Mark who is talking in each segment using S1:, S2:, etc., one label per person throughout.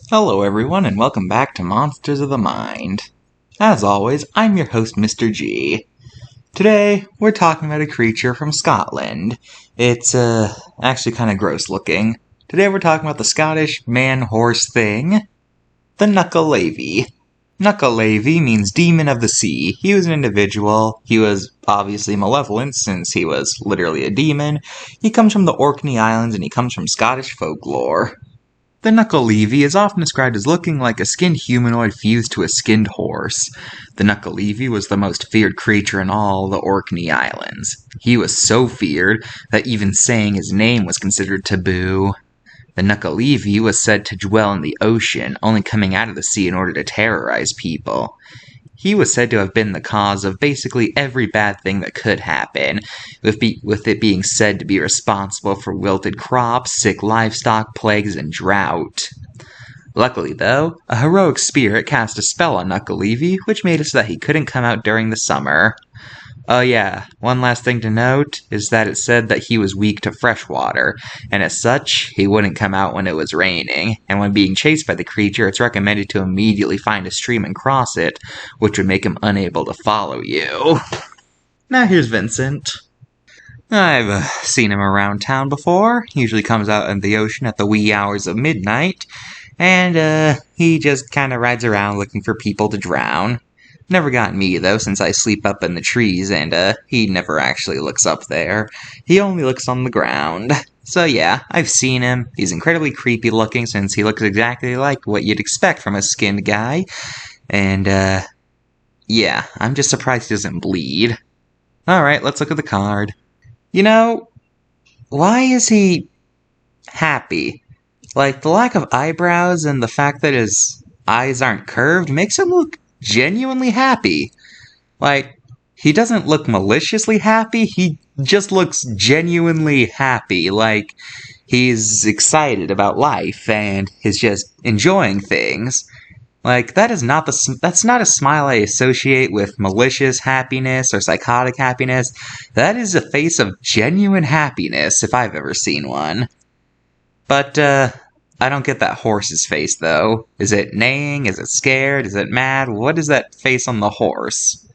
S1: Hello everyone and welcome back to Monsters of the Mind. As always, I'm your host Mr. G. Today, we're talking about a creature from Scotland. It's, actually kind of gross looking. Today we're talking about the Scottish man-horse thing, the Nuckelavee. Nuckelavee means demon of the sea. He was an individual. He was obviously malevolent since he was literally a demon. He comes from the Orkney Islands and he comes from Scottish folklore. The Nuckelavee is often described as looking like a skinned humanoid fused to a skinned horse. The Nuckelavee was the most feared creature in all the Orkney Islands. He was so feared that even saying his name was considered taboo. The Nuckelavee was said to dwell in the ocean, only coming out of the sea in order to terrorize people. He was said to have been the cause of basically every bad thing that could happen, with it being said to be responsible for wilted crops, sick livestock, plagues, and drought. Luckily, though, a heroic spirit cast a spell on Nuckelavee, which made it so that he couldn't come out during the summer. Oh yeah, one last thing to note is that it said that he was weak to fresh water, and as such, he wouldn't come out when it was raining, and when being chased by the creature, it's recommended to immediately find a stream and cross it, which would make him unable to follow you. Now here's Vincent. I've seen him around town before. He usually comes out in the ocean at the wee hours of midnight, and he just kinda rides around looking for people to drown. Never got me, though, since I sleep up in the trees, and he never actually looks up there. He only looks on the ground. So yeah, I've seen him. He's incredibly creepy looking, since he looks exactly like what you'd expect from a skinned guy. And, yeah, I'm just surprised he doesn't bleed. Alright, let's look at the card. You know, why is he happy? Like, the lack of eyebrows and the fact that his eyes aren't curved makes him look genuinely happy. Like, he doesn't look maliciously happy, he just looks genuinely happy. Like, he's excited about life and is just enjoying things. Like, that's not a smile I associate with malicious happiness or psychotic happiness. That is a face of genuine happiness, if I've ever seen one. But, I don't get that horse's face, though. Is it neighing? Is it scared? Is it mad? What is that face on the horse?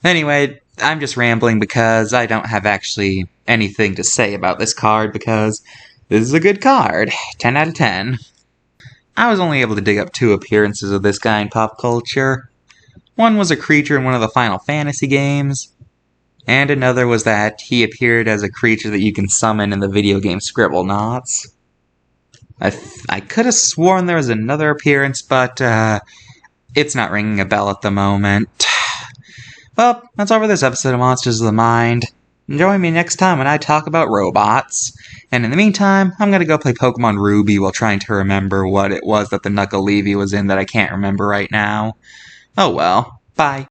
S1: Anyway, I'm just rambling because I don't have actually anything to say about this card because this is a good card. 10 out of 10. I was only able to dig up 2 appearances of this guy in pop culture. One was a creature in one of the Final Fantasy games, and another was that he appeared as a creature that you can summon in the video game Scribblenauts. I could have sworn there was another appearance, but it's not ringing a bell at the moment. Well, that's all for this episode of Monsters of the Mind. Join me next time when I talk about robots. And in the meantime, I'm gonna go play Pokemon Ruby while trying to remember what it was that the Nuckelavee was in that I can't remember right now. Oh well. Bye.